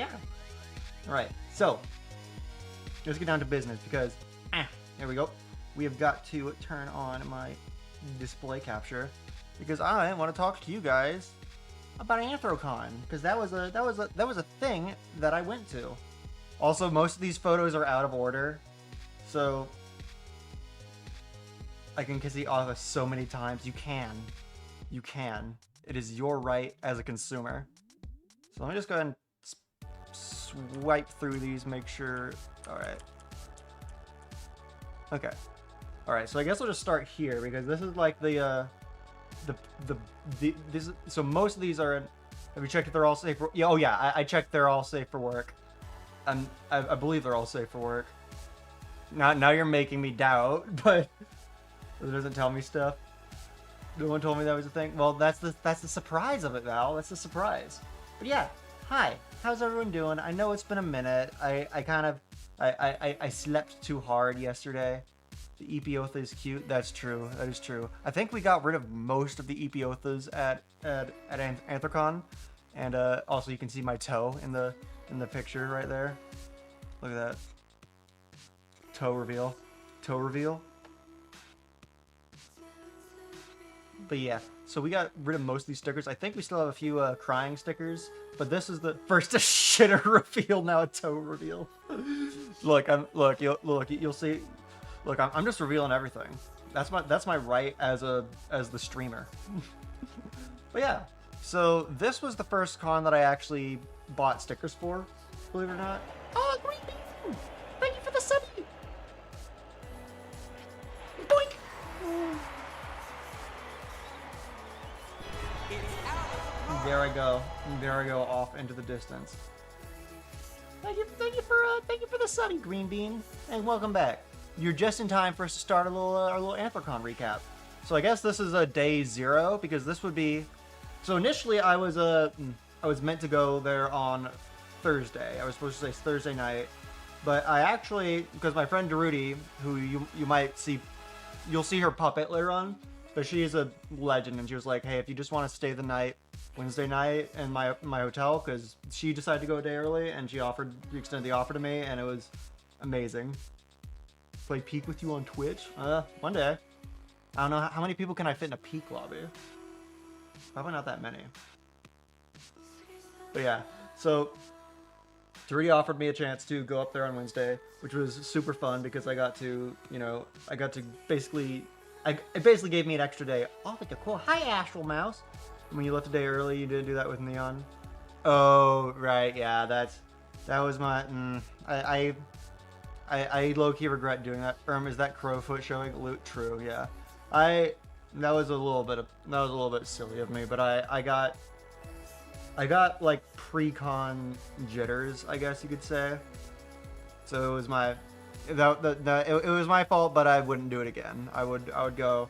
yeah. All right, so let's get down to business because, there we go. We have got to turn on my display capture because I want to talk to you guys about Anthrocon because that was a thing that I went to. Also, most of these photos are out of order, so I can kiss the office so many times. You can. It is your right as a consumer. So let me just go ahead and swipe through these, make sure. All right. Okay. All right. So I guess we'll just start here because this is like the this. So most of these are. Have you checked if they're all safe? Yeah. Oh yeah. I checked. They're all safe for work. I believe they're all safe for work. Now you're making me doubt, but it doesn't tell me stuff. No one told me that was a thing. Well, that's the surprise of it, Val. That's the surprise. But yeah, hi. How's everyone doing? I know it's been a minute. I slept too hard yesterday. The Epiotha is cute. That's true. That is true. I think we got rid of most of the Epiothas at Anthrocon, and also you can see my toe in the picture right there. Look at that. Toe reveal. Toe reveal. But yeah, so we got rid of most of these stickers. I think we still have a few crying stickers, but this is the first shitter reveal, now a toe reveal. You'll see. Look, I'm just revealing everything. That's my right as the streamer. But yeah, so this was the first con that I actually bought stickers for, believe it or not. Oh, great! Thank you for the sub. Boink. There I go. There I go off into the distance. Thank you for the sunny green bean, and welcome back. You're just in time for us to start our little Anthrocon recap. So I guess this is a day 0 because this would be. So initially I was meant to go there on Thursday. I was supposed to say Thursday night, but I actually, because my friend Daruti, who you might see, you'll see her puppet later on, but she is a legend, and she was like, hey, if you just want to stay the night Wednesday night in my hotel, because she decided to go a day early and she extended the offer to me, and it was amazing. Play Peak with you on Twitch? One day. I don't know how many people can I fit in a Peak lobby. Probably not that many. But yeah, so Daruti offered me a chance to go up there on Wednesday, which was super fun because I got to, basically, it basically gave me an extra day. Oh, like a cool. Hi, Astral Mouse. When you left a day early, you didn't do that with Neon. Oh, right, yeah, that was my. I low-key regret doing that. Is that Crowfoot showing? Loot? True, yeah. That was a little bit silly of me, but I got like pre-con jitters, I guess you could say. So it was my. It was my fault, but I wouldn't do it again. I would go.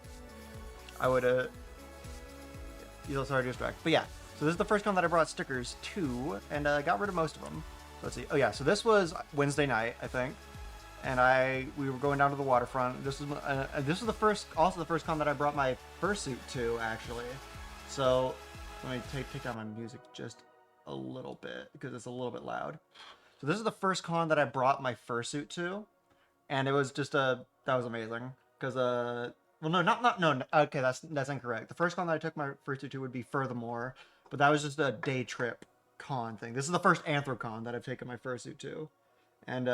You'll sorry to distract. But yeah, so this is the first con that I brought stickers to, and I got rid of most of them. Let's see. Oh yeah, so this was Wednesday night, I think, and we were going down to the waterfront. This was the first con that I brought my fursuit to, actually. So let me take down my music just a little bit because it's a little bit loud. So this is the first con that I brought my fursuit to, and it was just that was amazing because well, no. Okay, that's incorrect. The first con that I took my fursuit to would be Furthermore, but that was just a day trip con thing. This is the first Anthrocon that I've taken my fursuit to, and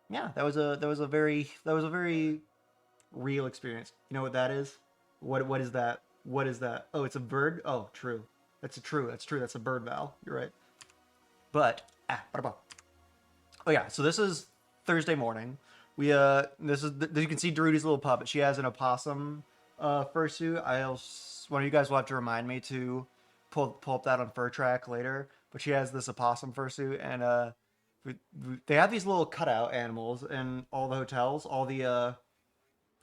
yeah, that was a very real experience. You know what that is? What is that? What is that? Oh, it's a bird. Oh, true. That's true. That's a bird, Val. You're right. But oh yeah. So this is Thursday morning. You can see Daruti's little puppet. She has an opossum fursuit. One of you guys will have to remind me to pull up that on Fur Track later. But she has this opossum fursuit, and they have these little cutout animals in all the hotels, all the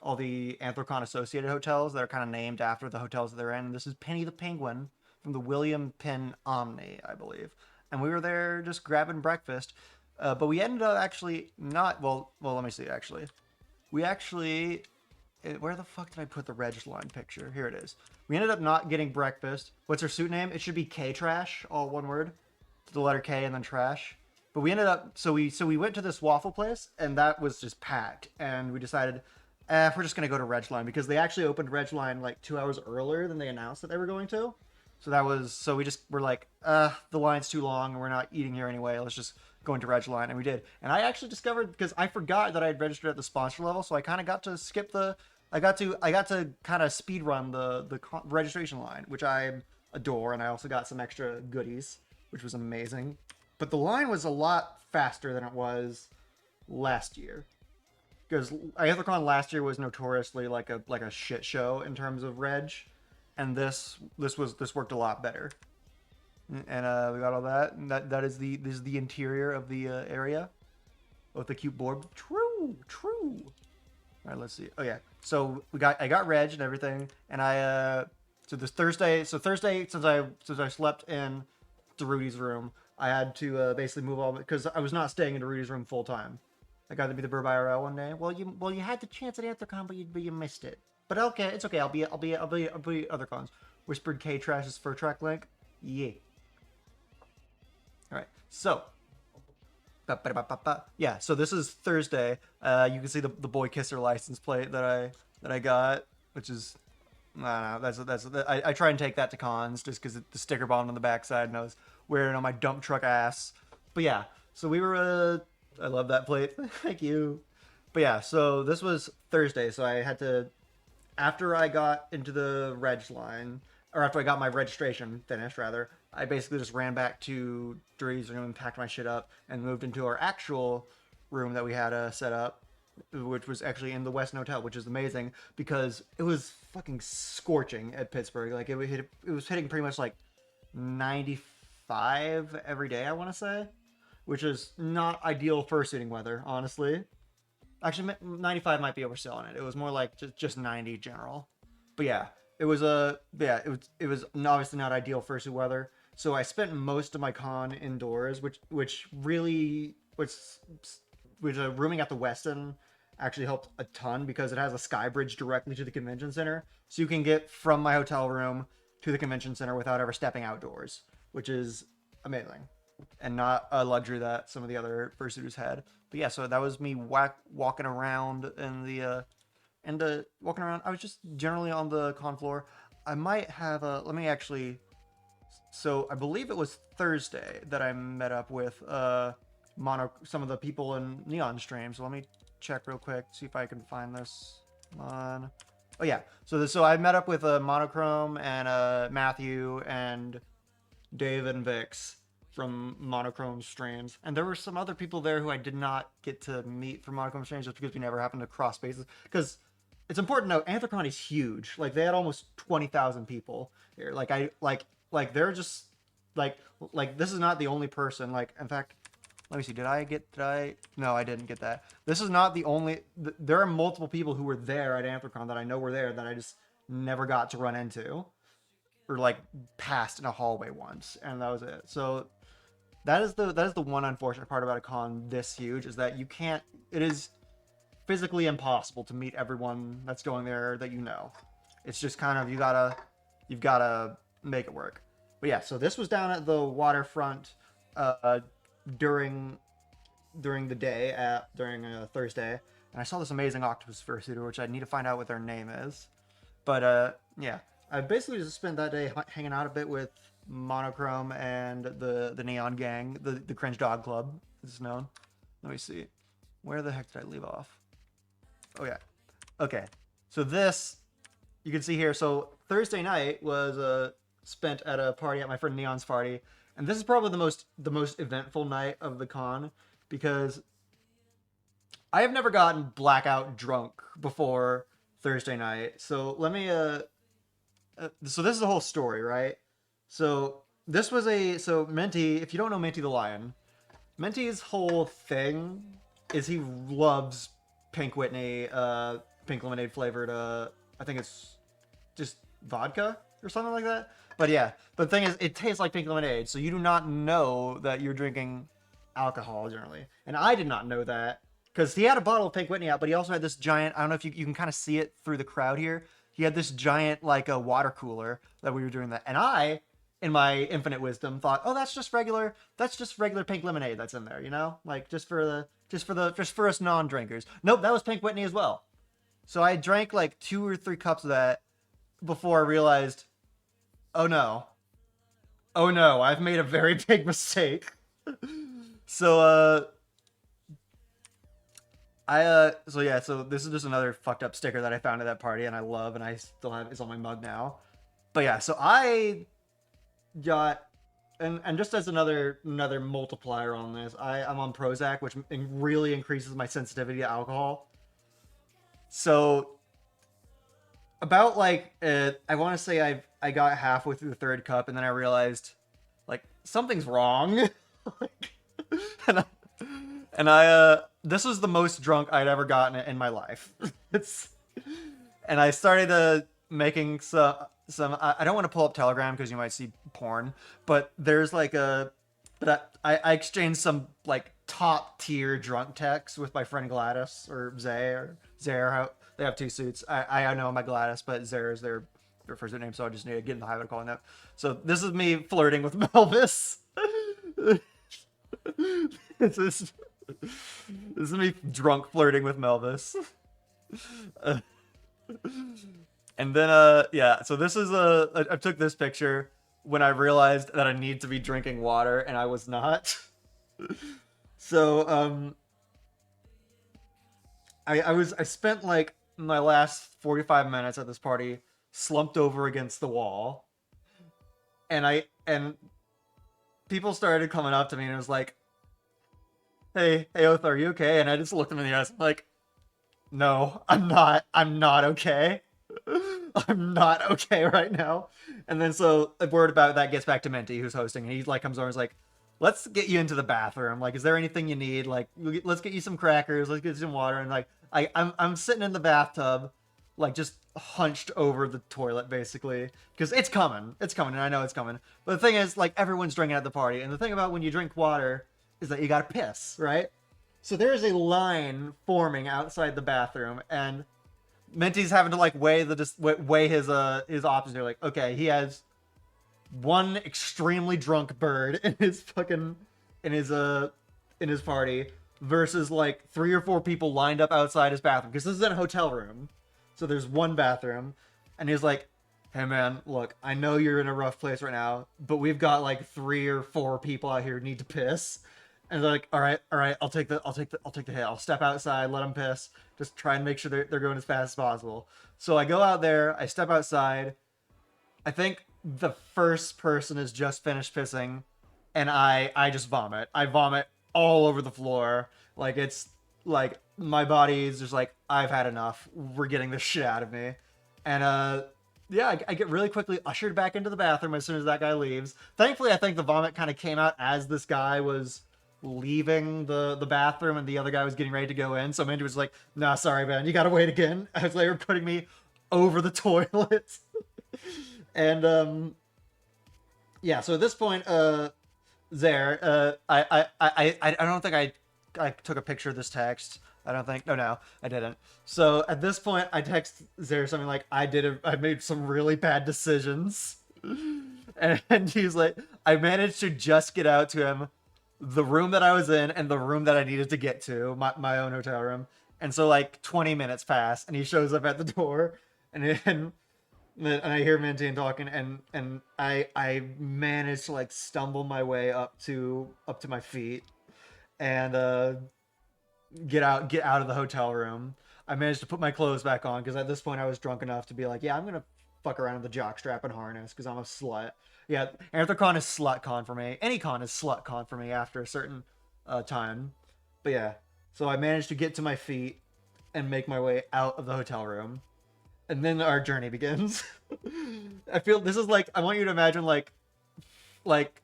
Anthrocon associated hotels that are kind of named after the hotels that they're in. And this is Penny the Penguin from the William Penn Omni, I believe. And we were there just grabbing breakfast. But we ended up actually not. Well, let me see. Actually, we actually. Where the fuck did I put the reg line picture? Here it is. We ended up not getting breakfast. What's her suit name? It should be K Trash, all one word. the letter K and then trash. But we ended up so we went to this waffle place and that was just packed, and we decided, we're just gonna go to Regline because they actually opened Regline like 2 hours earlier than they announced that they were going to. So we just were like, the line's too long and we're not eating here anyway. Let's just go into Regline, and we did. And I actually discovered, because I forgot that I had registered at the sponsor level, so I kind of got to skip the. I got to kind of speed run the registration line, which I adore, and I also got some extra goodies, which was amazing. But the line was a lot faster than it was last year, because Anthrocon last year was notoriously like a shit show in terms of reg, and this worked a lot better. And we got all that. And this is the interior of the area with the cute board. True. All right, let's see. Oh yeah. So I got reg and everything, and so Thursday since I slept in Rudy's room, I had to basically move all because I was not staying in Rudy's room full time. I got to be the Burb IRL one day. Well you had the chance at Anthrocon, but you missed it. But okay, it's okay. I'll be other cons. Whispered K Trash's fur track link. Yeah. All right. So. Yeah. So this is Thursday. You can see the boy kisser license plate that I got, which is. I don't know. I try and take that to cons just because the sticker bomb on the backside, and I was wearing it on my dump truck ass. But yeah, so we were. I love that plate. Thank you. But yeah, so this was Thursday, so I had to. After I got into the reg line, or after I got my registration finished, rather, I basically just ran back to Dre's room and packed my shit up and moved into our actual room that we had set up, which was actually in the Westin Hotel, which is amazing because it was fucking scorching at Pittsburgh. Like it was hitting pretty much like 95 every day, I want to say, which is not ideal fursuiting weather, honestly. Actually, 95 might be overselling it. It was more like just 90 general. But yeah, it was obviously not ideal fursuit weather. So I spent most of my con indoors, which rooming at the Westin actually helped a ton because it has a sky bridge directly to the convention center, so you can get from my hotel room to the convention center without ever stepping outdoors, which is amazing and not a luxury that some of the other fursuiters had. But yeah, so that was me walking around walking around. I was just generally on the con floor. I might have let me actually. So I believe it was Thursday that I met up with some of the people in Neon Stream. So let me check real quick, see if I can find this on. Oh yeah, so I met up with Monochrome and Matthew and Dave and Vix from Monochrome Streams, and there were some other people there who I did not get to meet from Monochrome Streams just because we never happened to cross spaces. Because it's important to note, Anthrocon is huge. Like they had almost 20,000 people here. Like they're just like this is not the only person. Like in fact, let me see. Did I? No, I didn't get that. This is not the only. There are multiple people who were there at Anthrocon that I know were there that I just never got to run into, or like passed in a hallway once, and that was it. So that is the one unfortunate part about a con this huge, is that you can't. It is physically impossible to meet everyone that's going there that you know. It's just kind of you've gotta make it work. But yeah, so this was down at the waterfront during the day during Thursday, and I saw this amazing octopus fursuiter, which I need to find out what their name is. But yeah, I basically just spent that day hanging out a bit with Monochrome and the Neon Gang, the Cringe Dog Club, as it's known. Let me see, where the heck did I leave off? Oh yeah, okay. So this you can see here. So Thursday night was spent at a party at my friend Neon's party, and this is probably the most eventful night of the con because I have never gotten blackout drunk before Thursday night. So let me so this is the whole story, right? So this was so Minty, if you don't know Minty the Lion, Minty's whole thing is he loves Pink Whitney, pink lemonade flavored, I think it's just vodka or something like that. But yeah, but the thing is, it tastes like pink lemonade, so you do not know that you're drinking alcohol generally. And I did not know that, because he had a bottle of Pink Whitney out, but he also had this giant, I don't know if you can kind of see it through the crowd here, he had this giant, like, a water cooler that we were doing that. And I in my infinite wisdom, thought, oh, that's just regular pink lemonade that's in there, you know, like just for us non-drinkers. Nope, that was Pink Whitney as well. So I drank like 2 or 3 cups of that before I realized, oh no, oh no, I've made a very big mistake. So so yeah, so this is just another fucked up sticker that I found at that party and I love and I still have it's on my mug now. But yeah, so I got and just as another multiplier on this, I'm on Prozac, which really increases my sensitivity to alcohol. So about like I want to say I got halfway through the 3rd cup and then I realized like something's wrong. Like, and I, and I this was the most drunk I'd ever gotten in my life. It's and I started making some I don't want to pull up Telegram because you might see porn, but there's like a but I exchanged some like top tier drunk texts with my friend Gladys or Zay, how they have 2 suits. I know my Gladys, but Zay is their first name, so I just need to get in the habit of calling that. So this is me flirting with Melvis. this is this is me drunk flirting with Melvis. And then yeah, so this is I took this picture when I realized that I need to be drinking water and I was not. So I spent like my last 45 minutes at this party slumped over against the wall. And people started coming up to me and it was like, hey Oath, are you okay? And I just looked them in the eyes like, no, I'm not okay. I'm not okay right now. And then so a word about that gets back to Minty, who's hosting, and he like comes over and is like, let's get you into the bathroom. Like, is there anything you need? Like, let's get you some crackers, let's get you some water. And like I'm sitting in the bathtub, like just hunched over the toilet basically. Because it's coming. And I know it's coming. But the thing is, like, everyone's drinking at the party. And the thing about when you drink water is that you gotta piss, right? So there's a line forming outside the bathroom, and Minty's having to like weigh his options. They're like, okay, he has one extremely drunk bird in his fucking in his party versus like 3 or 4 people lined up outside his bathroom because this is in a hotel room. So there's one bathroom, and he's like, hey man, look, I know you're in a rough place right now, but we've got like 3 or 4 people out here who need to piss. And they're like, all right, I'll take the hit. I'll step outside, let them piss, just try and make sure they're going as fast as possible. So I go out there, I step outside. I think the first person has just finished pissing, and I just vomit. I vomit all over the floor. Like, it's like my body is just like, I've had enough. We're getting this shit out of me. And yeah, I get really quickly ushered back into the bathroom as soon as that guy leaves. Thankfully, I think the vomit kind of came out as this guy was leaving the bathroom and the other guy was getting ready to go in. So Mandy was like, nah, sorry, man, you gotta wait again. As they were putting me over the toilet. And yeah, so at this point, I don't think I took a picture of this text. I don't think. No, I didn't. So at this point, I text Zare something like, I made some really bad decisions. And he's like, I managed to just get out to him the room that I was in and the room that I needed to get to, my own hotel room. And so like 20 minutes pass and he shows up at the door and I hear Minty talking and I managed to like stumble my way up to my feet and get out of the hotel room. I managed to put my clothes back on because at this point I was drunk enough to be like, yeah, I'm gonna fuck around with the jockstrap and harness because I'm a slut. Yeah, Anthrocon is SlutCon for me. Any con is SlutCon for me after a certain time. But yeah, so I managed to get to my feet and make my way out of the hotel room. And then our journey begins. I feel this is like, I want you to imagine like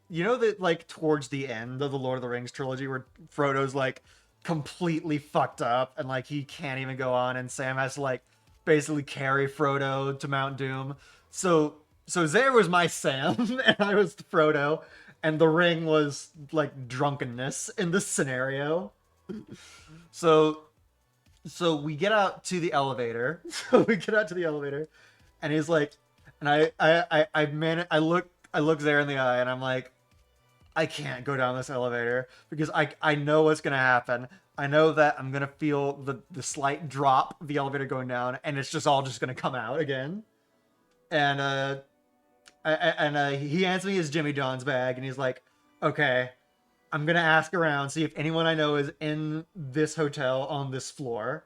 you know that like towards the end of the Lord of the Rings trilogy where Frodo's like completely fucked up and like he can't even go on and Sam has to like basically carry Frodo to Mount Doom. So Zare was my Sam and I was Frodo, and the ring was like drunkenness in this scenario. So we get out to the elevator. And he's like, and I I look there in the eye and I'm like, I can't go down this elevator because I know what's gonna happen. I know that I'm gonna feel the slight drop of the elevator going down, and it's just all just gonna come out again. And he hands me his Jimmy John's bag, and he's like, "Okay, I'm gonna ask around, see if anyone I know is in this hotel on this floor."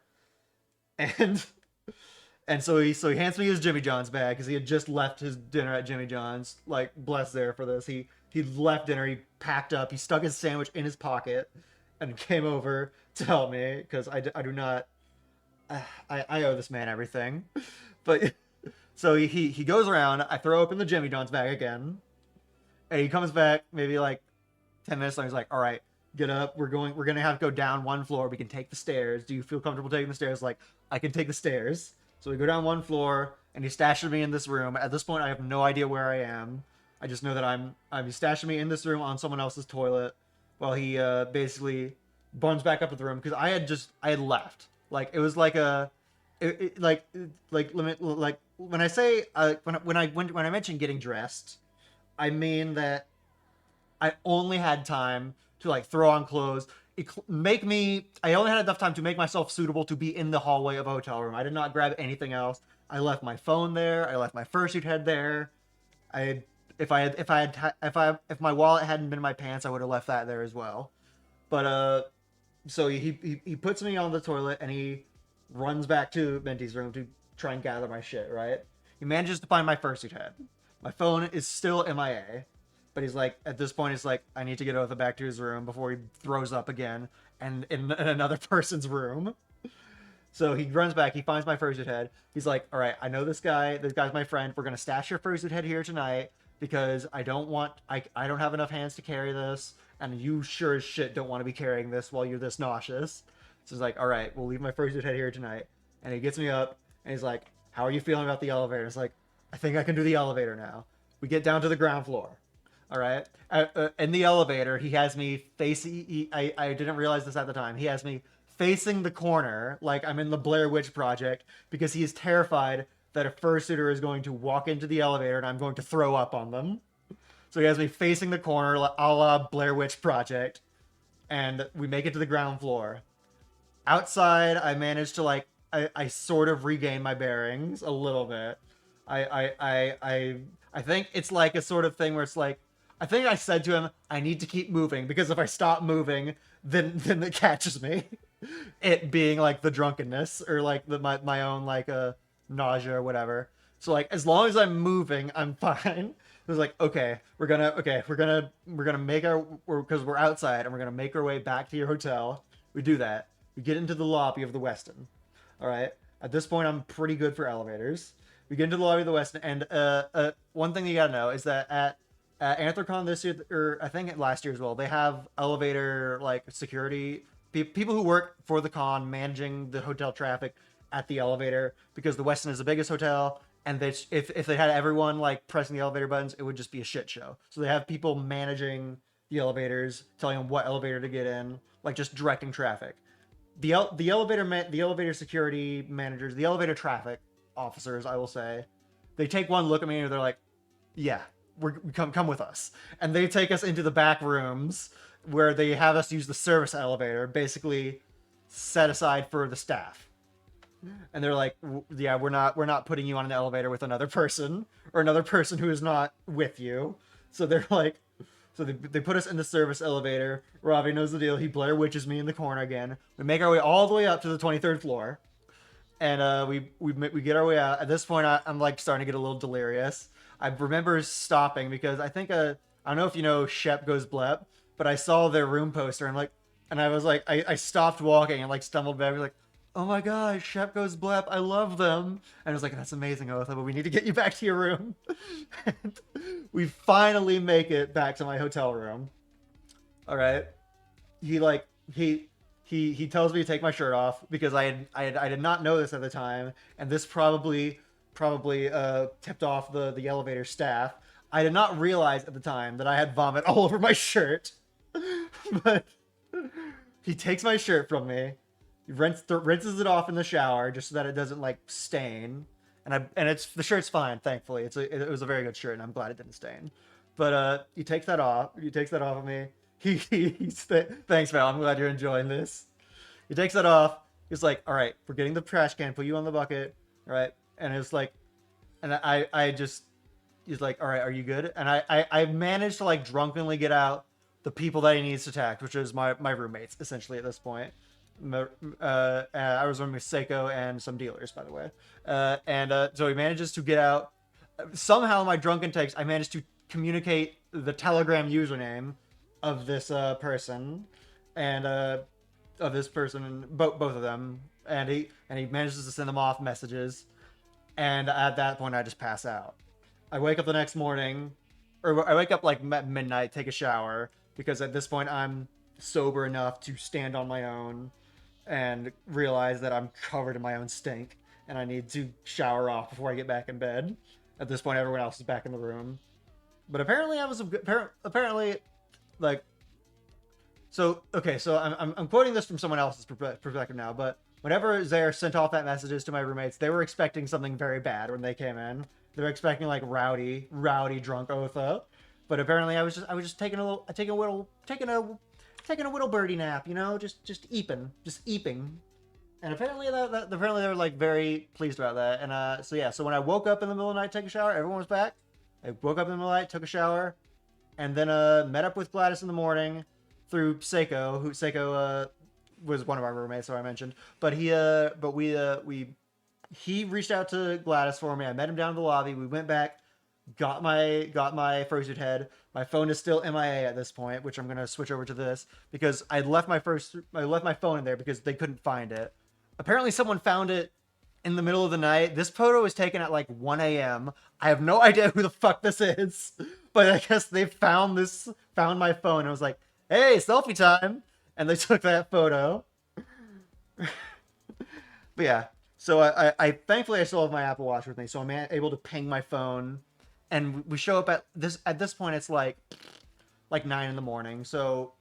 And so he hands me his Jimmy John's bag because he had just left his dinner at Jimmy John's. Like, bless there for this. He left dinner. He packed up. He stuck his sandwich in his pocket, and came over to help me because I do not. I owe this man everything. But so he goes around. I throw open the Jimmy John's bag again, and he comes back maybe like 10 minutes later. He's like, "All right, get up. We're gonna have to go down one floor. We can take the stairs. Do you feel comfortable taking the stairs?" Like, I can take the stairs. So we go down one floor, and he stashes me in this room. At this point, I have no idea where I am. I just know that he's stashing me in this room on someone else's toilet, while he basically runs back up to the room because I had left. Like, it was like like when I say when I mention getting dressed, I mean that I only had time to like throw on clothes. I only had enough time to make myself suitable to be in the hallway of a hotel room. I did not grab anything else. I left my phone there. I left my fursuit head there. If my wallet hadn't been in my pants, I would have left that there as well. But so he puts me on the toilet and he runs back to Minty's room to try and gather my shit. Right? He manages to find my fursuit head. My phone is still MIA. But he's like, at this point, it's like, I need to get Otha back to his room before he throws up again and in another person's room. So he runs back. He finds my fursuit head. He's like, all right, I know this guy. This guy's my friend. We're going to stash your fursuit head here tonight because I don't have enough hands to carry this. And you sure as shit don't want to be carrying this while you're this nauseous. So he's like, all right, we'll leave my fursuit head here tonight. And he gets me up and he's like, how are you feeling about the elevator? It's like, I think I can do the elevator now. We get down to the ground floor. All right. In the elevator, he has me facing. I didn't realize this at the time. He has me facing the corner, like I'm in the Blair Witch Project, because he is terrified that a fursuiter is going to walk into the elevator and I'm going to throw up on them. So he has me facing the corner, a la Blair Witch Project, and we make it to the ground floor. Outside, I managed to I sort of regain my bearings a little bit. I think it's like a sort of thing where it's like, I think I said to him, I need to keep moving because if I stop moving, then it catches me. It being like the drunkenness or like my own like nausea or whatever. So like as long as I'm moving, I'm fine. It was like, we're gonna make because we're outside and we're gonna make our way back to your hotel. We do that. We get into the lobby of the Westin. All right. At this point, I'm pretty good for elevators. We get into the lobby of the Westin, and one thing you gotta know is that at Anthrocon this year, or I think last year as well, they have elevator like security people who work for the con managing the hotel traffic at the elevator because the Westin is the biggest hotel, and if they had everyone like pressing the elevator buttons, it would just be a shit show. So they have people managing the elevators, telling them what elevator to get in, like just directing traffic. The elevator security managers, the elevator traffic officers, I will say, they take one look at me and they're like, yeah, we come with us, and they take us into the back rooms where they have us use the service elevator, basically set aside for the staff. And they're like, yeah, we're not putting you on an elevator with another person or another person who is not with you. So they're like, so they put us in the service elevator. Ravi knows the deal. He Blair Witches me in the corner again. We make our way all the way up to the 23rd floor. And we get our way out. At this point, I'm like starting to get a little delirious. I remember stopping because I think I don't know if you know Shep Goes Blep, but I saw their room poster and I was like I stopped walking and like stumbled back. I was like, oh my god, Shep Goes Blep, I love them. And I was like, that's amazing, Otha, but we need to get you back to your room. And we finally make it back to my hotel room. All right, he tells me to take my shirt off because I did not know this at the time, and this probably tipped off the elevator staff. I did not realize at the time that I had vomit all over my shirt. But he takes my shirt from me, he rinses it off in the shower just so that it doesn't like stain, and the shirt's fine, thankfully. It was a very good shirt, and I'm glad it didn't stain. But he takes that off. He takes that off of me. Thanks, Val. I'm glad you're enjoying this. He takes that off. He's like, all right, we're getting the trash can. Put you on the bucket. All right. And it's like, and I just, he's like, all right, are you good? And I managed to like drunkenly get out the people that he needs to attack, which is my roommates essentially at this point. I was with Seiko and some dealers, by the way. So he manages to get out. Somehow, in my drunken text, I managed to communicate the Telegram username of this person, and both of them, and he manages to send them off messages. And at that point, I just pass out. I wake up the next morning, or I wake up like midnight, take a shower, because at this point I'm sober enough to stand on my own and realize that I'm covered in my own stink and I need to shower off before I get back in bed. At this point, everyone else is back in the room. But apparently like, so okay, so I'm quoting this from someone else's perspective now, but whenever Zaire sent off that messages to my roommates, they were expecting something very bad when they came in. They were expecting like rowdy drunk Otha. But apparently I was just taking a little birdie nap, you know, just eeping. And apparently apparently they were like very pleased about that. And so when I woke up in the middle of the night to take a shower, everyone was back. I woke up in the middle of the night, took a shower, and then met up with Gladys in the morning through Seiko, who Seiko was one of our roommates, so I mentioned. But he reached out to Gladys for me. I met him down in the lobby. We went back, got my fursuit head. My phone is still MIA at this point, which I'm gonna switch over to this because I left my phone in there because they couldn't find it. Apparently, someone found it in the middle of the night. This photo was taken at like 1 a.m. I have no idea who the fuck this is, but I guess they found my phone. I was like, hey, selfie time. And they took that photo. But yeah, so I thankfully I still have my Apple Watch with me, so I'm able to ping my phone. And we show up at this point, it's like 9 in the morning. So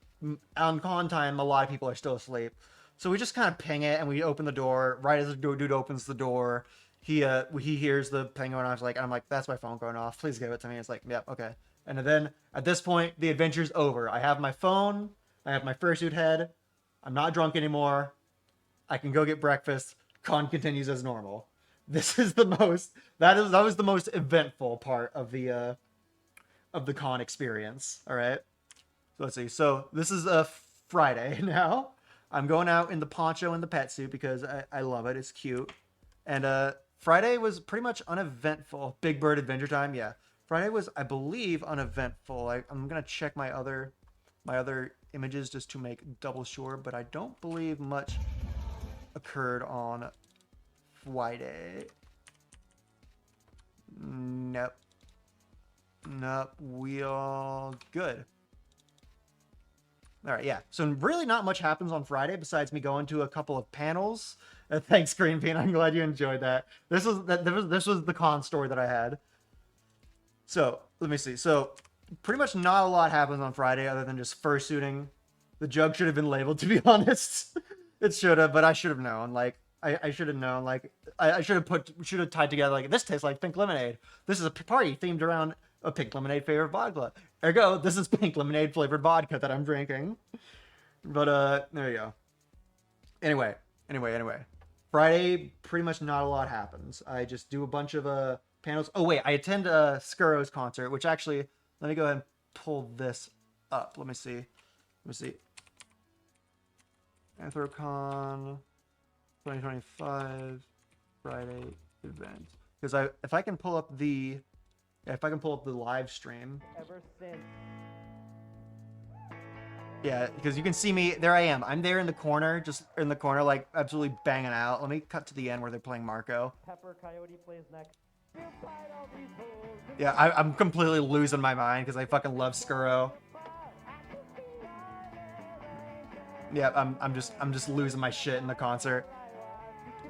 on con time, a lot of people are still asleep. So we just kind of ping it, and we open the door. Right as the dude opens the door, he hears the ping going on. I'm like, that's my phone going off. Please give it to me. It's like, yep, okay. And then at this point, the adventure's over. I have my phone. I have my fursuit head. I'm not drunk anymore. I can go get breakfast. Con continues as normal. This is that was the most eventful part of the con experience. All right. So let's see. So this is a Friday now. I'm going out in the poncho and the pet suit because I love it. It's cute. And Friday was pretty much uneventful. Big Bird Adventure Time, yeah. Friday was, I believe, uneventful. I'm gonna check my other images just to make double sure, but I don't believe much occurred on Friday. Nope. We all good. All right, yeah. So really not much happens on Friday besides me going to a couple of panels. Thanks, Green Bean. I'm glad you enjoyed that. This was the con story that I had. So let me see. So pretty much not a lot happens on Friday other than just fursuiting. The jug should have been labeled, to be honest. It should have, but I should have known. Like I should have known. Like I should have tied together. Like this tastes like pink lemonade. This is a party themed around a pink lemonade flavored vodka. Ergo, this is pink lemonade flavored vodka that I'm drinking. But there you go. Anyway. Friday, pretty much not a lot happens. I just do a bunch of panels. Oh wait, I attend Skuro's concert, which actually, let me go ahead and pull this up. Let me see. Anthrocon 2025 Friday event. Because if I can pull up the live stream. Ever since. Yeah, because you can see me. There I am. I'm there in the corner, like absolutely banging out. Let me cut to the end where they're playing Marco. Pepper Coyote plays next. Yeah, I'm completely losing my mind because I fucking love Skuro. Yeah, I'm just losing my shit in the concert.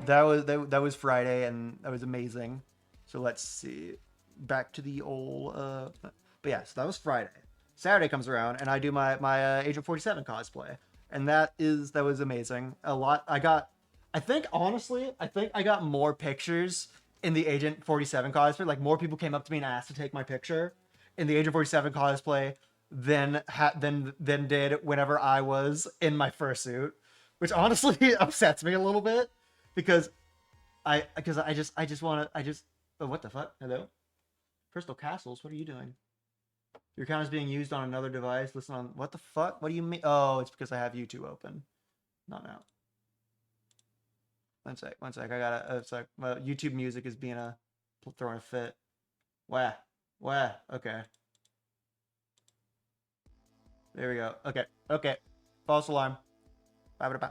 That was Friday and that was amazing. So let's see. Back to the old but yeah, so that was Friday. Saturday comes around and I do my Agent 47 cosplay, and that was amazing. I think I got more pictures in the Agent 47 cosplay. Like more people came up to me and asked to take my picture in the Agent 47 cosplay than did whenever I was in my fursuit, which honestly upsets me a little bit because I just want to oh, what the fuck? Hello, Crystal Castles. What are you doing? Your account is being used on another device. Listen on what the fuck? What do you mean? Oh, it's because I have YouTube open. Not now. One sec. I gotta. It's like YouTube music is being throwing a fit. Wah. Okay. There we go. Okay. False alarm. Like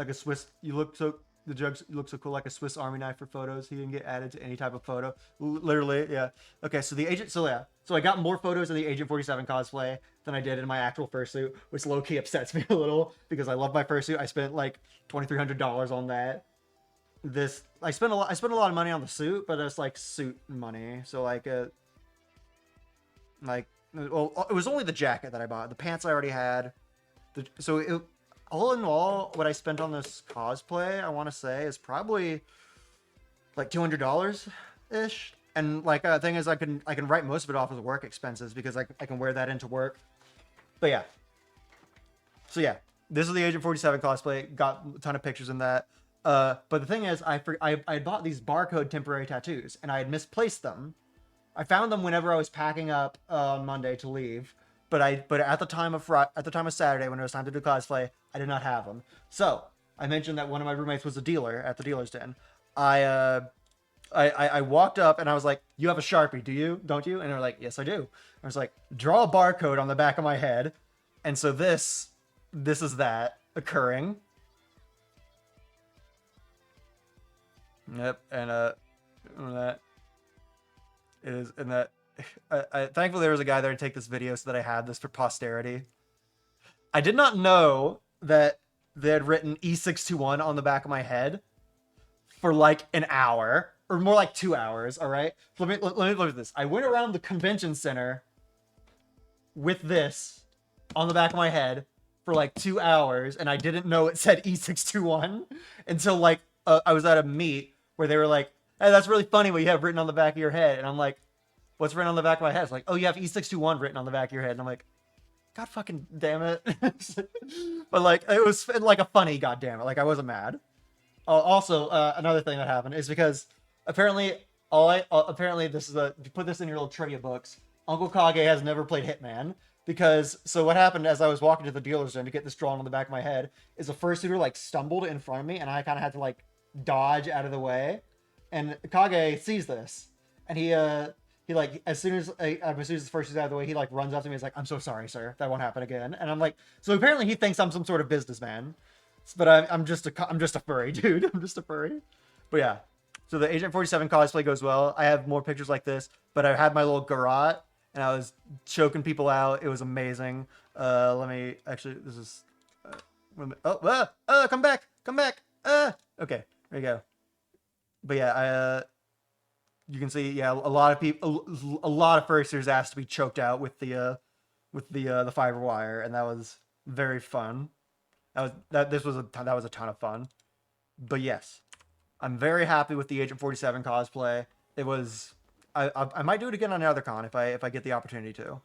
a Swiss. You look so. The jugs look so cool, like a Swiss Army knife for photos. He didn't get added to any type of photo. Literally, yeah. Okay, so the agent. So yeah. So I got more photos of the Agent 47 cosplay than I did in my actual fursuit, which low key upsets me a little because I love my fursuit. I spent like $2,300 on that. I spent a lot of money on the suit, but it's like suit money. So well, it was only the jacket that I bought. The pants I already had. All in all, what I spent on this cosplay, I want to say, is probably like $200 ish. And like the thing is, I can write most of it off as work expenses because I can wear that into work. But yeah. So yeah, this is the Agent 47 cosplay. Got a ton of pictures in that. But the thing is, I bought these barcode temporary tattoos and I had misplaced them. I found them whenever I was packing up on Monday to leave. But at the time of Saturday when it was time to do cosplay, I did not have them. So I mentioned that one of my roommates was a dealer at the dealer's den. I walked up and I was like, "You have a Sharpie, do you? Don't you?" And they're like, "Yes, I do." I was like, "Draw a barcode on the back of my head." And so this is that occurring. Yep, and that is and that. Thankfully there was a guy there to take this video so that I had this for posterity. I did not know that they had written E621 on the back of my head for like an hour or more like 2 hours. All right, let me look at this. I went around the convention center with this on the back of my head for like 2 hours, and I didn't know it said E621 until like I was at a meet where they were like, "Hey, that's really funny what you have written on the back of your head," and I'm like, "What's written on the back of my head?" It's like, "Oh, you have E621 written on the back of your head." And I'm like, "God fucking damn it." But like, it was like a funny goddamn it. Like I wasn't mad. Also, another thing that happened is because apparently this is if you put this in your little trivia books, Uncle Kage has never played Hitman. Because so what happened as I was walking to the dealer's den to get this drawn on the back of my head is a fursuiter like stumbled in front of me and I kind of had to like dodge out of the way, and Kage sees this and he like as soon as the fursuit's out of the way, he like runs up to me. He's like, "I'm so sorry, sir. That won't happen again." And I'm like, so apparently he thinks I'm some sort of businessman, but I'm just a furry dude. I'm just a furry. But yeah, so the Agent 47 cosplay goes well. I have more pictures like this, but I had my little garrote and I was choking people out. It was amazing. Let me actually. This is. Come back! Okay, there you go. But yeah, you can see, yeah, a lot of people, a lot of fursuiters asked to be choked out with the fiber wire, and that was very fun. That was a ton of fun. But yes, I'm very happy with the Agent 47 cosplay. It was. I might do it again on Anthrocon if I get the opportunity to.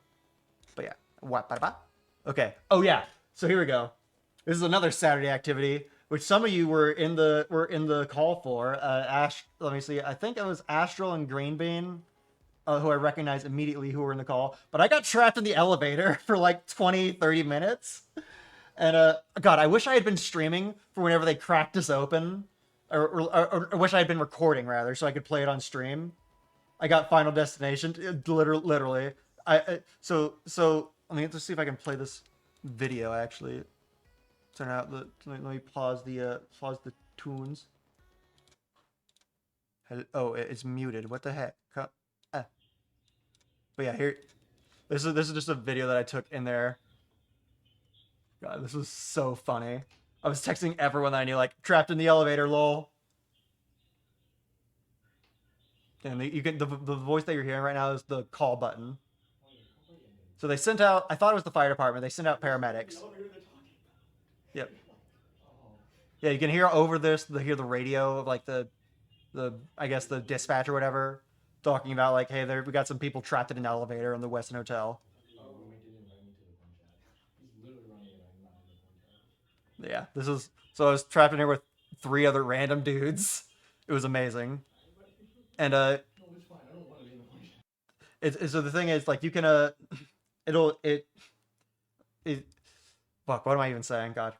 But yeah, okay. Oh yeah. So here we go. This is another Saturday activity, which some of you were in the call for. Let me see. I think it was Astral and Greenbean, who I recognize immediately, who were in the call. But I got trapped in the elevator for like 20-30 minutes. And God, I wish I had been streaming for whenever they cracked us open, or wish I had been recording rather, so I could play it on stream. I got Final Destination, literally. So let me see if I can play this video. Actually, turn out let me pause the tunes. Oh, it's muted. What the heck? But yeah, here. This is just a video that I took in there. God, this was so funny. I was texting everyone that I knew, like, trapped in the elevator, lol. And you can the voice that you're hearing right now is the call button. So they sent out. I thought it was the fire department. They sent out paramedics. Yep. Yeah, you can hear over this. Hear the radio of like the the I guess the dispatch or whatever, talking about like, hey, there we got some people trapped in an elevator in the Westin Hotel. Oh, roommate didn't invite me to the phone chat. He's literally running it. I'm not in the phone chat. Yeah, this is so I was trapped in here with three other random dudes. It was amazing, I invited you. and No, it's fine. I don't want to be in the phone chat. so the thing is like you can it'll it fuck what am I even saying? God,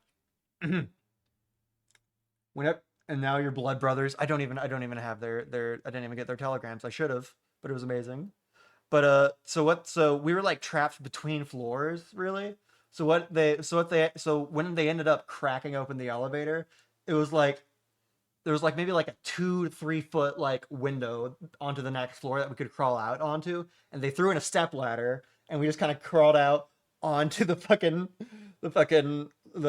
whenever and now your blood brothers. I don't even have their I didn't even get their telegrams. I should have, but it was amazing. But so we were like trapped between floors, really. So when they ended up cracking open the elevator, it was like there was like maybe like a 2 to 3 foot like window onto the next floor that we could crawl out onto, and they threw in a step ladder, and we just kind of crawled out onto the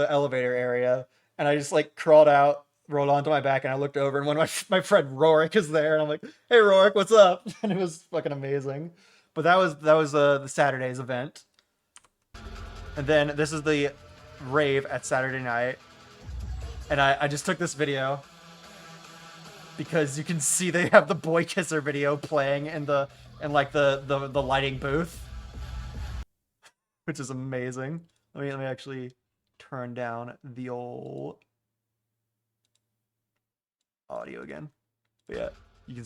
elevator area, and I just like crawled out, rolled onto my back, and I looked over, and one of my friend Rorik is there, and I'm like, "Hey Rorik, what's up?" And it was fucking amazing. But that was the Saturday's event, and then this is the rave at Saturday night, and I just took this video because you can see they have the boy kisser video playing in like the lighting booth, which is amazing. Let me actually turn down the old audio again. But yeah, you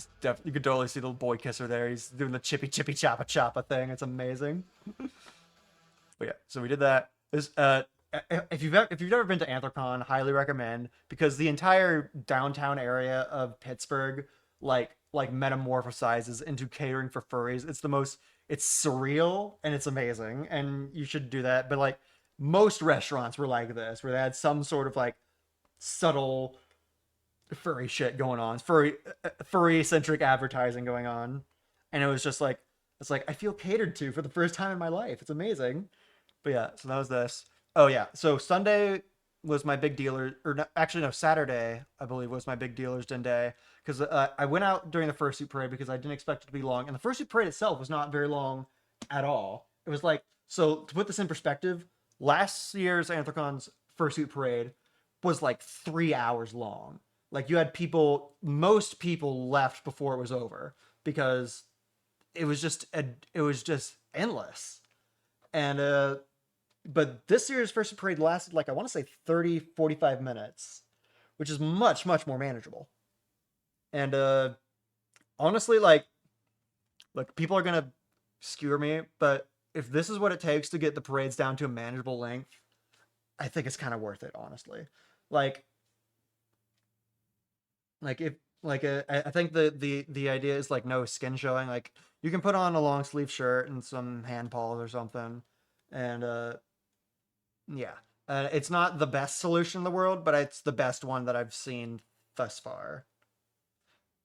can totally see the boy kisser there. He's doing the chippy chippy choppa choppa thing. It's amazing. But yeah, so we did that. If you've never been to Anthrocon, highly recommend because the entire downtown area of Pittsburgh like metamorphosizes into catering for furries. It's surreal and it's amazing and you should do that. But like most restaurants were like this, where they had some sort of like subtle furry shit going on, furry centric advertising going on, and it was just like it's like I feel catered to for the first time in my life. It's amazing. But yeah, so that was this. Oh yeah, so Sunday was my big dealer, or no, actually no, Saturday I believe was my big dealers den day because I went out during the fursuit parade because I didn't expect it to be long, and the fursuit parade itself was not very long at all. It was like so to put this in perspective, last year's Anthrocon's fursuit parade was like 3 hours long. Like you had most people left before it was over because it was just endless. And but this year's first parade lasted like I want to say 30-45 minutes, which is much more manageable. And honestly, like people are gonna skewer me, but if this is what it takes to get the parades down to a manageable length, I think it's kind of worth it, honestly. Like if I think the idea is like no skin showing. Like you can put on a long sleeve shirt and some hand paws or something, and yeah, it's not the best solution in the world, but it's the best one that I've seen thus far.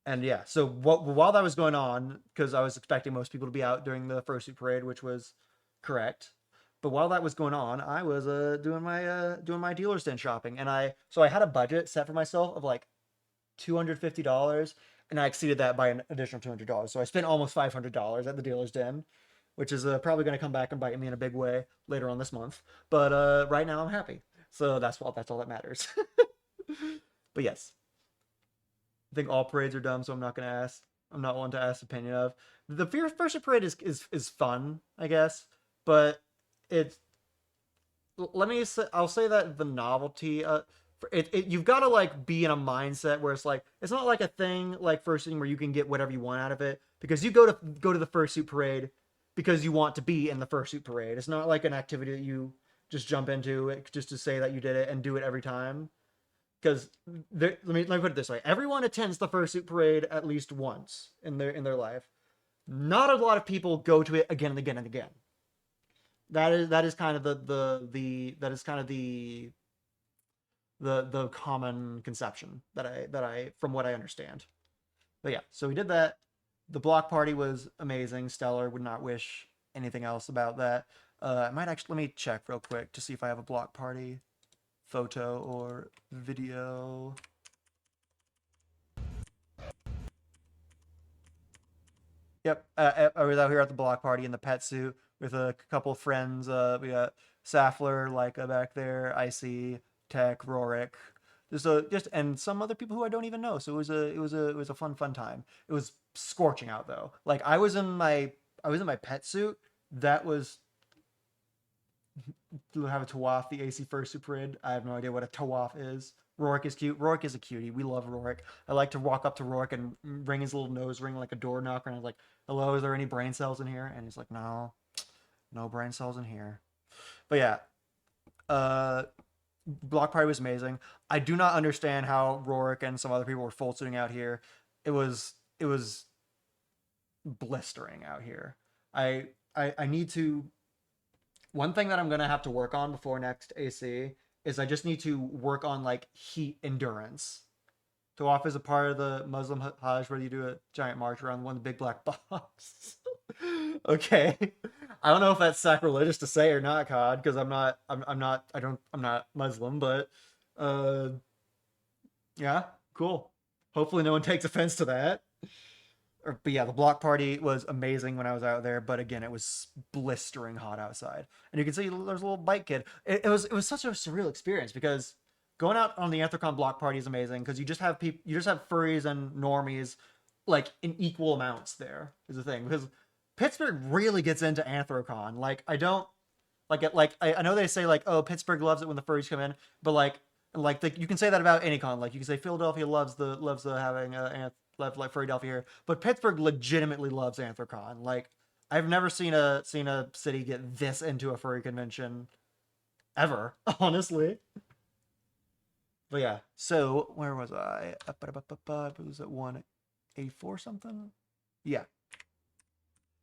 And yeah, so while that was going on, because I was expecting most people to be out during the fursuit parade, which was correct. But while that was going on, I was doing my dealer's den shopping, and I had a budget set for myself of like $250, and I exceeded that by an additional $200. So I spent almost $500 at the dealer's den, which is probably going to come back and bite me in a big way later on this month. But right now I'm happy, so that's all that matters. But yes, I think all parades are dumb, so I'm not going to ask. I'm not one to ask opinion of. The first parade is fun, I guess, but it's I'll say that the novelty you've got to like be in a mindset where it's like it's not like a thing like first thing where you can get whatever you want out of it because you go to the fursuit parade because you want to be in the fursuit parade. It's not like an activity that you just jump into just to say that you did it and do it every time. Because let me put it this way: everyone attends the fursuit parade at least once in their life. Not a lot of people go to it again and again and again. That is kind of the that is kind of the common conception that I from what I understand. But yeah, so we did that. The block party was amazing. Stellar. Would not wish anything else about that. I might actually let me check real quick to see if I have a block party photo or video. Yep, I was out here at the block party in the pet suit with a couple of friends. We got Saffler, Leica back there, Icy, Tech, Rorik. just and some other people who I don't even know. So it was a fun time. It was scorching out though. Like I was in my pet suit. That was to have a Tawaf, the AC Fursuit Parade. I have no idea what a Tawaf is. Rourke is cute. Rourke is a cutie. We love Rourke. I like to walk up to Rourke and ring his little nose ring like a door knocker. And I was like, hello, is there any brain cells in here? And he's like, no, no brain cells in here. But yeah, uh, Block Party was amazing. I do not understand how Rourke and some other people were full suiting out here. It was blistering out here. I need to one thing that I'm gonna have to work on before next AC is I just need to work on like heat endurance. Tawaf is a part of the Muslim Hajj where you do a giant march around one of the big black box. Okay, I don't know if that's sacrilegious to say or not, Cod, because I'm not Muslim, but uh, yeah, cool. Hopefully, no one takes offense to that. But yeah, the block party was amazing when I was out there. But again, it was blistering hot outside, and you can see there's a little bike kid. It was such a surreal experience because going out on the Anthrocon block party is amazing because you just have people, you just have furries and normies like in equal amounts. There is the thing because Pittsburgh really gets into Anthrocon. Like I don't I know they say like, oh, Pittsburgh loves it when the furries come in, but you can say that about any con. Like you can say Philadelphia loves the having love like Philadelphia here, but Pittsburgh legitimately loves Anthrocon. Like I've never seen a city get this into a furry convention ever, honestly. But yeah, so where was I? It was at 184 something. Yeah.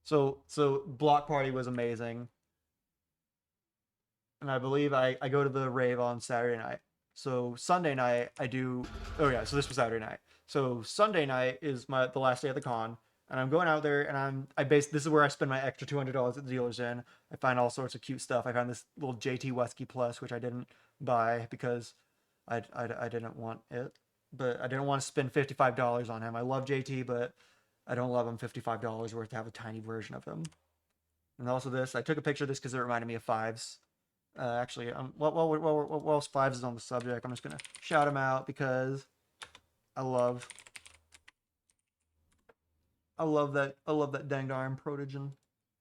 So block party was amazing, and I believe I go to the rave on Saturday night. So Sunday night I do. Oh yeah, so this was Saturday night. So Sunday night is the last day of the con, and I'm going out there and this is where I spend my extra $200 at the dealer's den. I find all sorts of cute stuff. I found this little JT Wesky plus, which I didn't buy because I didn't want it, but I didn't want to spend $55 on him. I love JT, but I don't love him $55 worth to have a tiny version of him. And also this, I took a picture of this because it reminded me of Fives. Actually, while Fives is on the subject, I'm just gonna shout him out because I love I love that dang darn protogen.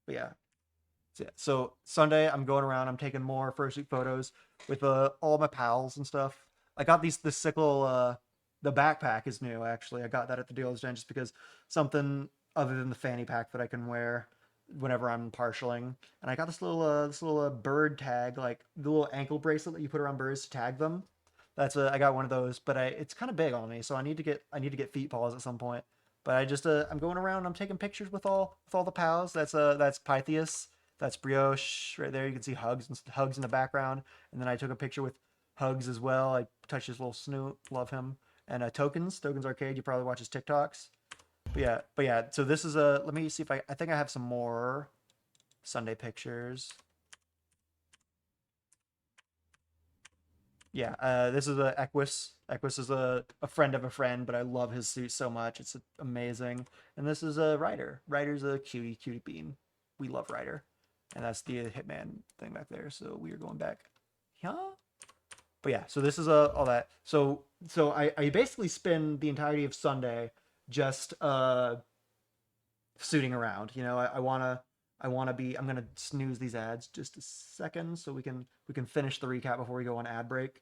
But yeah. So Sunday I'm going around, I'm taking more fursuit photos with all my pals and stuff. I got this sickle the backpack is new actually. I got that at the dealer's den just because something other than the fanny pack that I can wear whenever I'm partialing. And I got this little bird tag, like the little ankle bracelet that you put around birds to tag them. I got one of those, but it's kind of big on me, so I need to get feet paws at some point. But I'm going around. I'm taking pictures with all the pals. That's Pythias. That's Brioche right there. You can see Hugs in the background. And then I took a picture with Hugs as well. I touched his little snoot. Love him. And Tokens Arcade. You probably watch his TikToks. But yeah. So this is let me see if I think I have some more Sunday pictures. Yeah, this is a Equus. Equus is a friend of a friend, but I love his suit so much. It's amazing. And this is a Ryder. Ryder's a cutie bean. We love Ryder. And that's the Hitman thing back there. So we are going back. Yeah. But yeah, so this is all that. So I basically spend the entirety of Sunday just suiting around. You know, I'm gonna snooze these ads just a second so we can finish the recap before we go on ad break.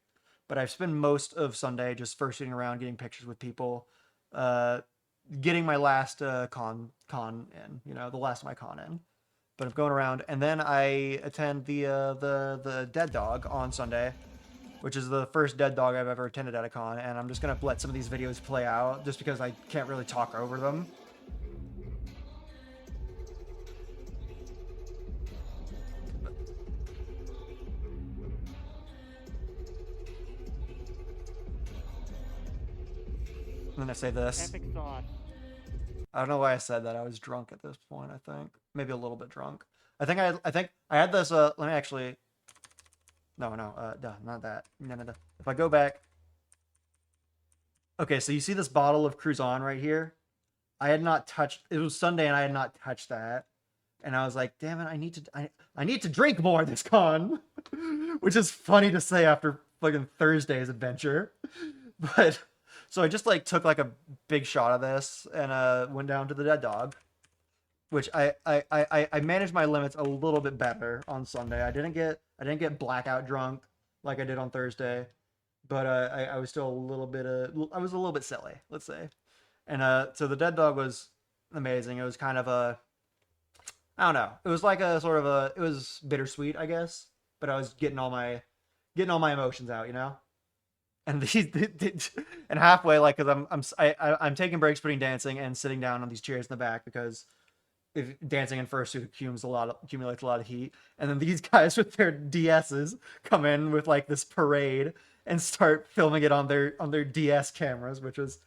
But I've spent most of Sunday just fursuiting around, getting pictures with people, getting my last con in, you know, the last of my con in. But I'm going around, and then I attend the Dead Dog on Sunday, which is the first Dead Dog I've ever attended at a con, and I'm just gonna let some of these videos play out just because I can't really talk over them. And then I say this. Epic thought. I don't know why I said that. I was drunk at this point, I think. Maybe a little bit drunk. I think I had this let me actually no, not that. No. If I go back. Okay, so you see this bottle of Cruzon right here? I had not touched it was Sunday and I had not touched that. And I was like, damn it, I need to drink more this con. Which is funny to say after fucking Thursday's adventure. But so I just like took like a big shot of this and went down to the dead dog, which I managed my limits a little bit better on Sunday. I didn't get blackout drunk like I did on Thursday, but I was still a little bit I was a little bit silly, let's say. And so the dead dog was amazing. It was kind of a, I don't know. It was like a sort of a, it was bittersweet, I guess. But I was getting all my emotions out, you know. And and halfway, like, because I'm taking breaks between dancing and sitting down on these chairs in the back because if dancing in fursuit accumulates a lot of heat. And then these guys with their DSs come in with like this parade and start filming it on their DS cameras, which was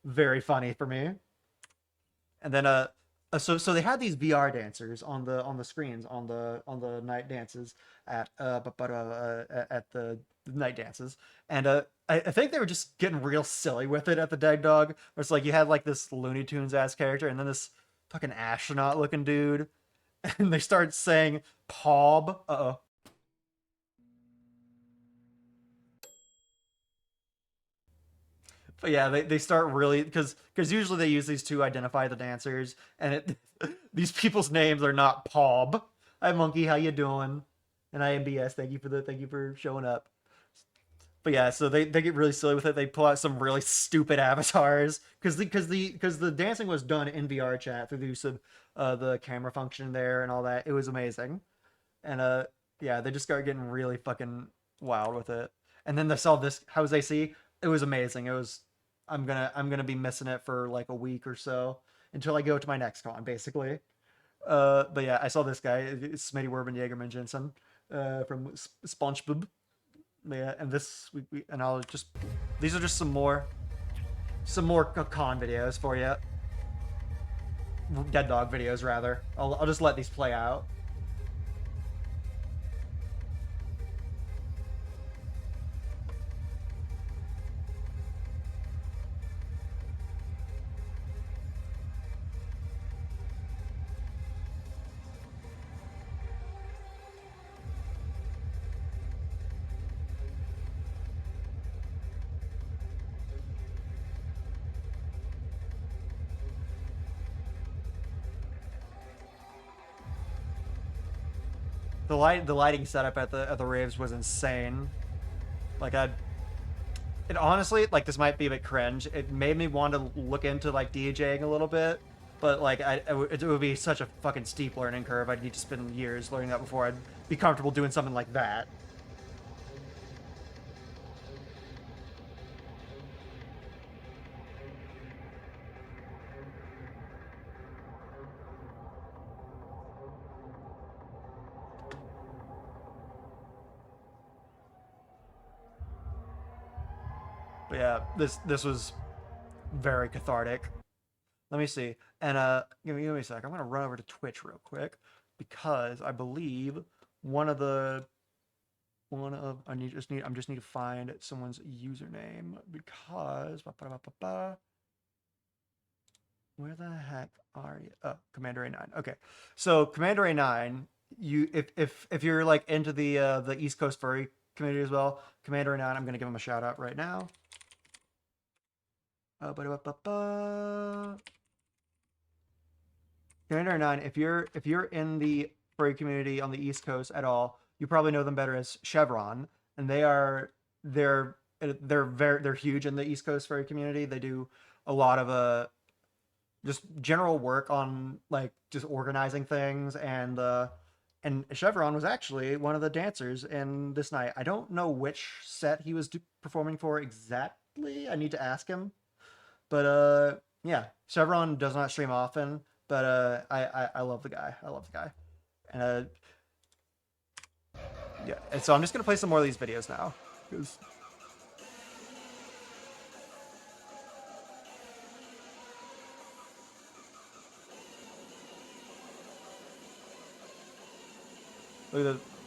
very funny for me. And then so they had these VR dancers on the screens on the night dances at the night dances, and I think they were just getting real silly with it at the Dead Dog. Where it's like you had like this Looney Tunes ass character, and then this fucking astronaut looking dude, and they start saying "Pob." Uh-oh. But yeah, they start really because usually they use these to identify the dancers, and these people's names are not Pob. Hi Monkey, how you doing? And I am BS. Thank you for showing up. But yeah, so they get really silly with it. They pull out some really stupid avatars because the dancing was done in VR chat through the use of the camera function there and all that. It was amazing, and yeah, they just started getting really fucking wild with it. And then they saw this Jose C. It was amazing. It was I'm gonna be missing it for like a week or so until I go to my next con, basically. But yeah, I saw this guy, Smitty Werben Jagerman Jensen, from SpongeBob. Yeah, and and I'll just these are just some more con videos for you. Dead dog videos rather. I'll just let these play out. The lighting setup at the raves was insane. Like it honestly, like, this might be a bit cringe. It made me want to look into like DJing a little bit, but like it would be such a fucking steep learning curve. I'd need to spend years learning that before I'd be comfortable doing something like that. But yeah, this was very cathartic. Let me see. And give me a sec. I'm gonna run over to Twitch real quick because I believe one of the one of I just need to find someone's username because where the heck are you? Oh, Commander A9. Okay. So Commander A9, you if you're like into the East Coast furry community as well, Commander A9, I'm gonna give him a shout out right now. Commander 9, if you're in the furry community on the East Coast at all, you probably know them better as Chevron, and they're huge in the East Coast furry community. They do a lot of just general work on like just organizing things, and Chevron was actually one of the dancers in this night. I don't know which set he was performing for exactly. I need to ask him. But yeah, Chevron does not stream often, but I love the guy. I love the guy, and yeah. And so I'm just gonna play some more of these videos now, because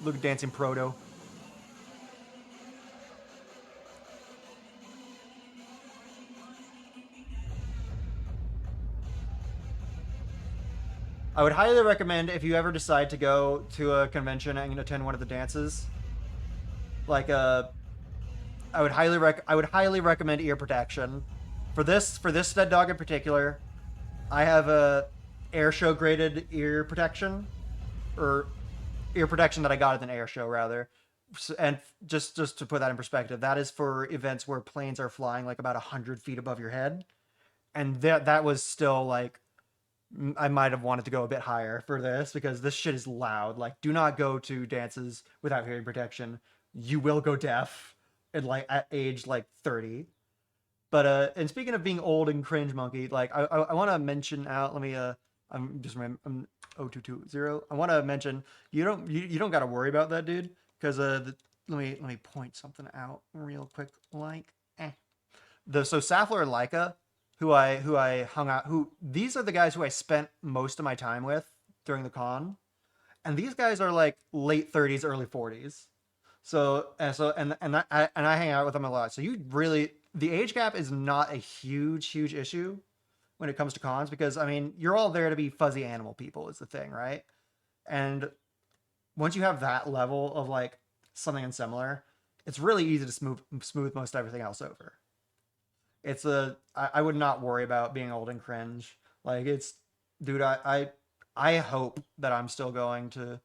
look at dancing proto. I would highly recommend if you ever decide to go to a convention and attend one of the dances, like I would highly recommend ear protection. For this dead dog in particular, I have a air show graded ear protection, or ear protection that I got at an air show rather. And just to put that in perspective, that is for events where planes are flying like about 100 feet above your head, and that was still like I might have wanted to go a bit higher for this because this shit is loud. Like, do not go to dances without hearing protection. You will go deaf at like at age like 30. But and speaking of being old and cringe monkey, like I want to mention out. Let me I'm just I'm 0220. I want to mention you don't got to worry about that, dude, because let me point something out real quick. Like the so Saffler and Leica, who I hung out, who these are the guys who I spent most of my time with during the con, and these guys are like late 30s, early 40s. And I hang out with them a lot. So you really the age gap is not a huge issue when it comes to cons because I mean you're all there to be fuzzy animal people is the thing, right? And once you have that level of like something similar, it's really easy to smooth most everything else over. I would not worry about being old and cringe. Like it's dude, I hope that I'm still going to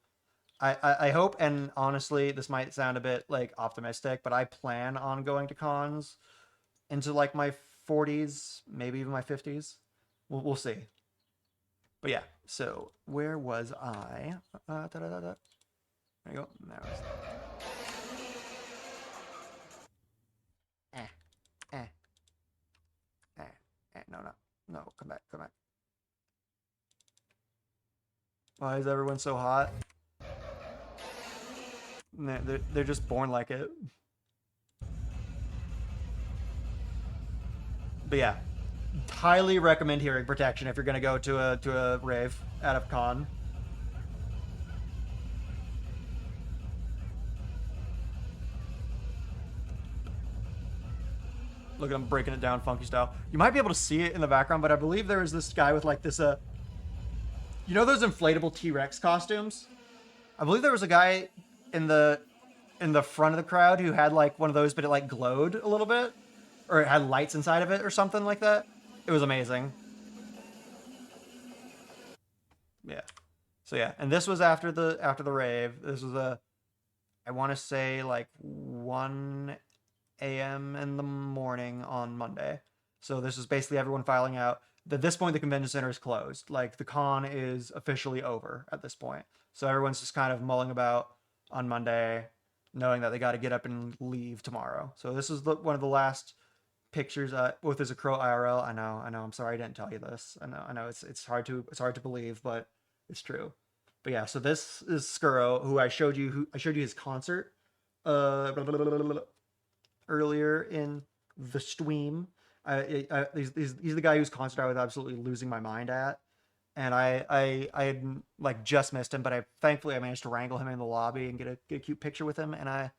I hope, and honestly, this might sound a bit like optimistic, but I plan on going to cons into like my 40s, maybe even my 50s. We'll see. But yeah, so where was I? There you go. There was. Eh, eh, no, no, no. Come back, come back. Why is everyone so hot? They're just born like it. But yeah, highly recommend hearing protection if you're gonna go to a rave out of con. Look at him breaking it down funky style. You might be able to see it in the background, but I believe there is this guy with like this you know those inflatable T-Rex costumes? I believe there was a guy in the front of the crowd who had like one of those, but it like glowed a little bit, or it had lights inside of it, or something like that. It was amazing. Yeah. So yeah, and this was after the rave. This was I want to say like 1 a.m. in the morning on Monday. So this is basically everyone filing out. At this point, the convention center is closed. Like the con is officially over at this point. So everyone's just kind of mulling about on Monday, knowing that they got to get up and leave tomorrow. So this is one of the last pictures with as a crow IRL. I know. I'm sorry I didn't tell you this. I know. It's hard to believe, but it's true. But yeah, so this is Skuro, who I showed you his concert earlier in the stream. He's the guy whose concert I was absolutely losing my mind at, and I had like just missed him, but thankfully I managed to wrangle him in the lobby and get a cute picture with him, and I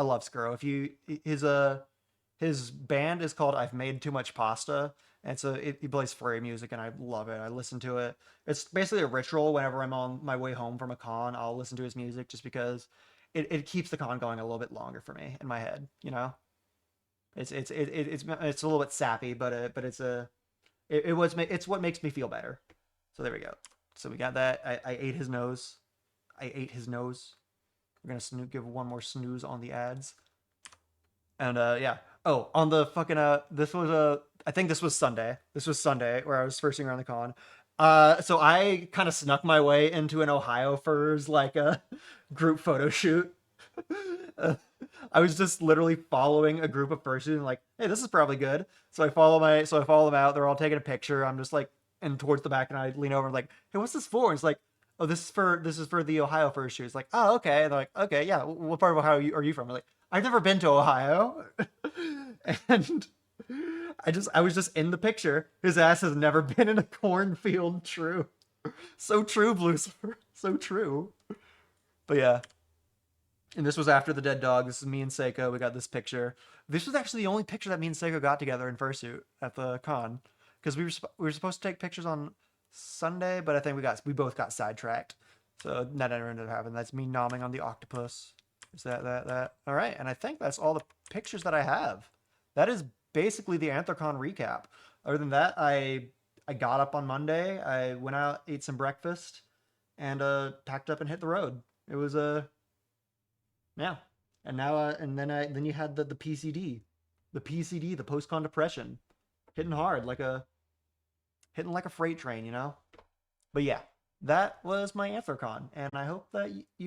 love Skuro. If you his band is called I've Made Too Much Pasta, and so he plays furry music, and I love it. I listen to it. It's basically a ritual. Whenever I'm on my way home from a con, I'll listen to his music just because it keeps the con going a little bit longer for me in my head. You know, it's a little bit sappy, but it's what makes me feel better. So there we go. So we got that. I ate his nose. I ate his nose. We're gonna give one more snooze on the ads. And yeah. Oh, on the fucking this was I think this was Sunday. This was Sunday where I was first thing around the con. So I kind of snuck my way into an Ohio Furs like a group photo shoot. Uh, I was just literally following a group of fursuits and like, hey, this is probably good. So I follow them out. They're all taking a picture. I'm just like, and towards the back, and I lean over and like, hey, what's this for? And it's like, oh, this is for the Ohio Fursuit. It's like, oh, okay. And they're like, okay, yeah. What part of Ohio are you from? I'm like, I've never been to Ohio, and I was just in the picture. His ass has never been in a cornfield. True, so true, Blucifer, so true. But yeah, and this was after the dead dog. This is me and Seiko. We got this picture. This was actually the only picture that me and Seiko got together in fursuit at the con, because we were supposed to take pictures on Sunday, but I think we both got sidetracked. So that never ended up happening. That's me nomming on the octopus. Is that? All right, and I think that's all the pictures that I have. That is basically the Anthrocon recap. Other than that, I got up on Monday. I went out, ate some breakfast, and packed up and hit the road. It was yeah, and now then you had the PCD, the post con depression, hitting hard like a hitting like a freight train, you know. But yeah, that was my Anthrocon, and I hope that you